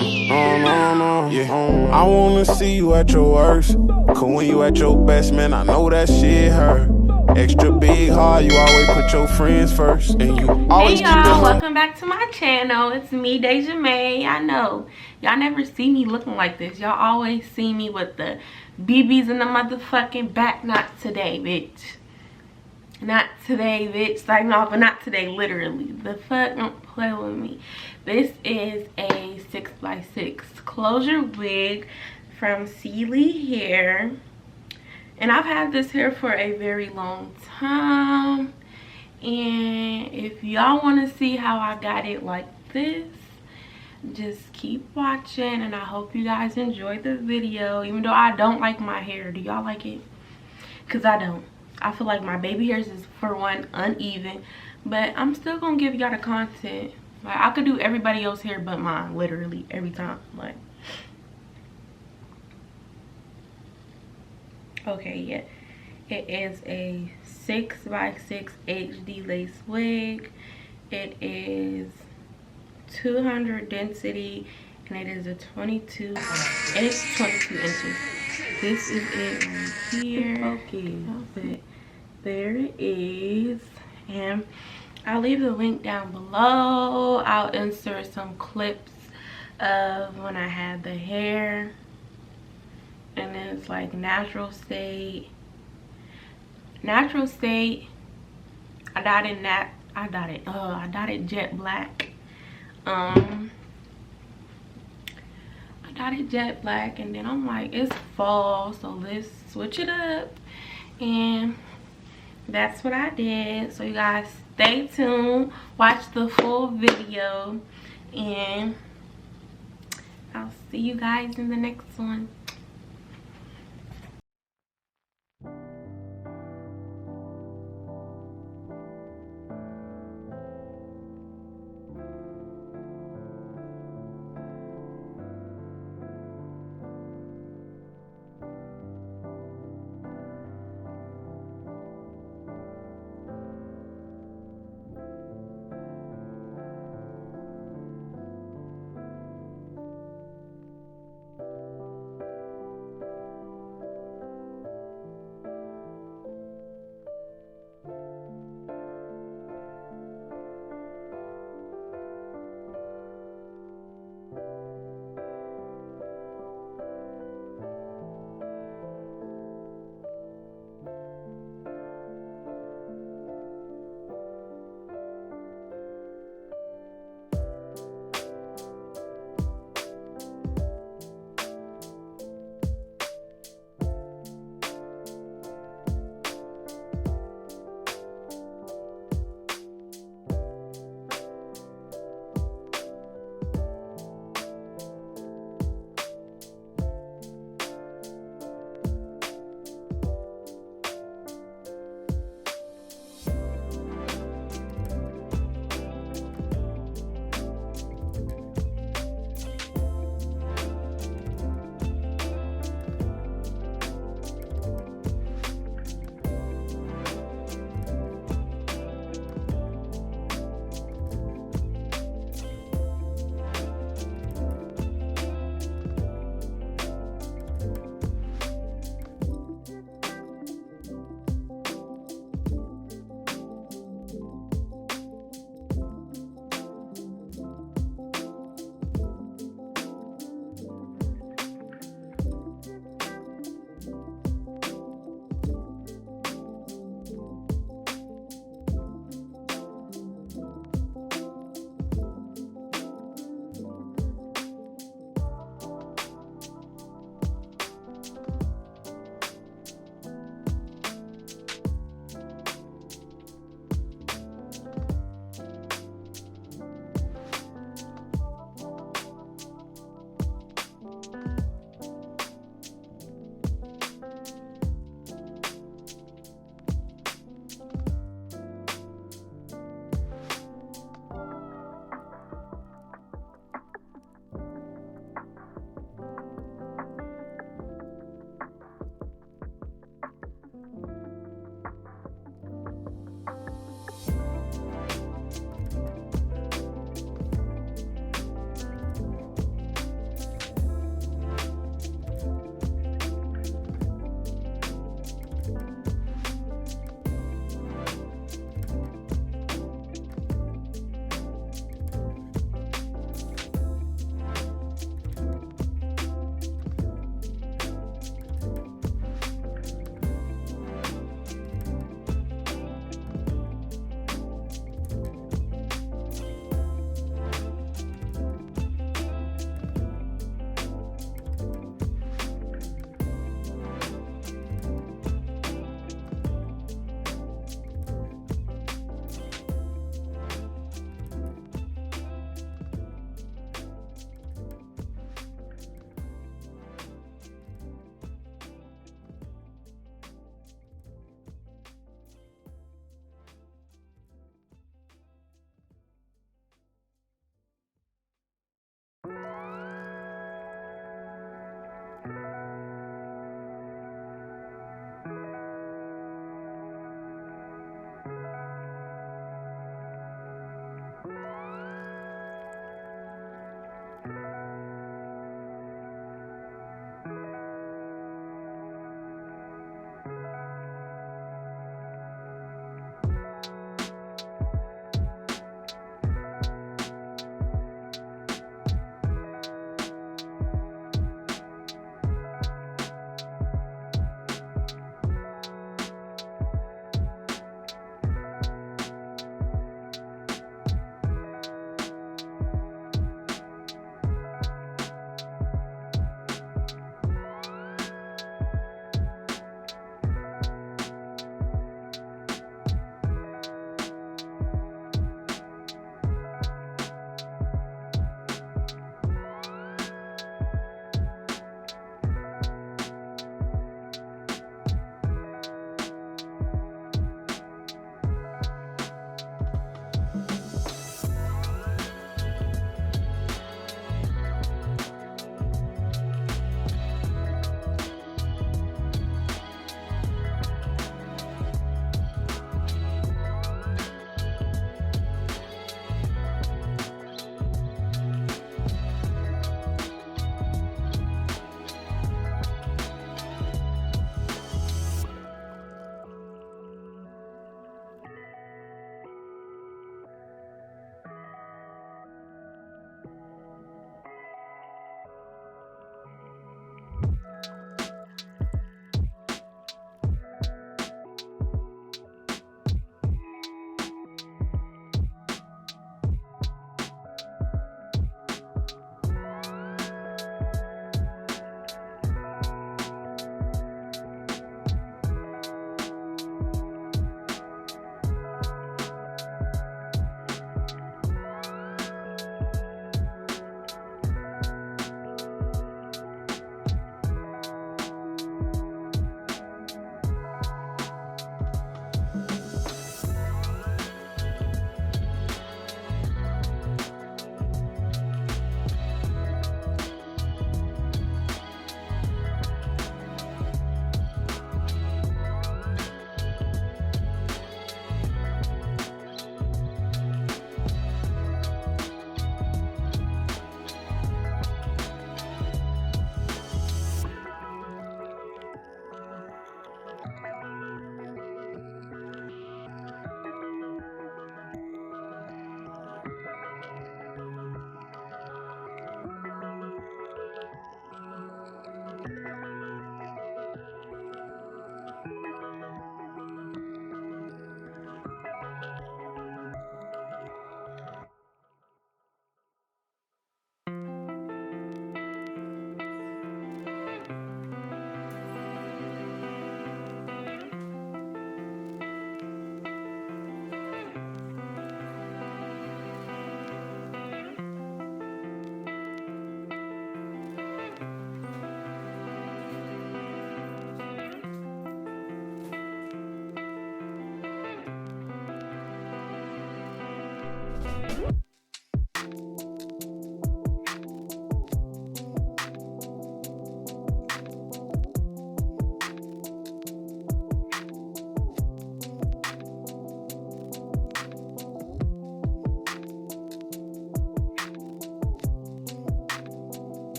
No. Yeah. I wanna see you at your worst. Cause when you at your best, man, I know that shit hurt. Extra big heart, you always put your friends first. And you always Hey y'all, welcome back to my channel. It's me, Deja May. I know y'all never see me looking like this. Y'all always see me with the BBs in the motherfucking back. Not today, bitch. Not today, bitch. Like, no, but not today, literally. The fuck, don't play with me. This is a 6x6 closure wig from CELIE Hair. And I've had this hair for a very long time. And if y'all want to see how I got it like this, just keep watching. And I hope you guys enjoy the video. Even though I don't like my hair. Do y'all like it? Because I don't. I feel like my baby hairs is, for one, uneven. But I'm still going to give y'all the content. Like, I could do everybody else's hair but mine. Literally, every time. Like, okay, yeah. It is a 6x6 HD lace wig. It is 200 density. And it is a 22. And it's 22 inches. This is it right here. Okay, but there it is. And I'll leave the link down below. I'll insert some clips of when I had the hair. And then it's like natural state. Natural state. I dyed it jet black. I dyed it jet black, and then I'm like, it's fall, so let's switch it up. And that's what I did. So you guys stay tuned, watch the full video, and I'll see you guys in the next one.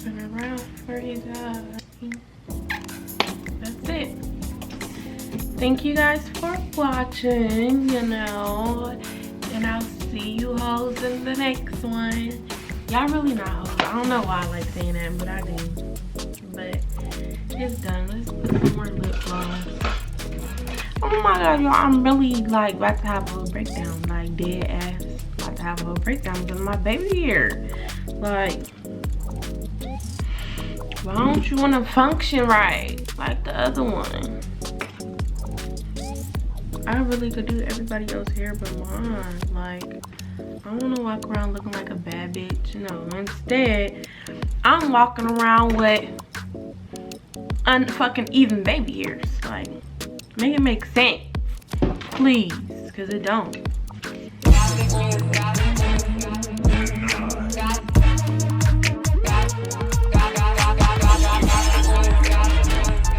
Spin around for his eyes. That's it. Thank you guys for watching, you know, and I'll see you hoes in the next one. Y'all really not hoes. I don't know why I like saying that, but I do. But it's done. Let's put some more lip gloss. Oh my god, y'all, I'm really like about to have a breakdown, like dead ass about to have a breakdown because my baby hair. Like, why don't you want to function right like the other one? I really could do everybody else's hair but mine. Like, I don't want to walk around looking like a bad bitch. No, instead, I'm walking around with unfucking even baby hairs. Like, make it make sense, please, because it don't.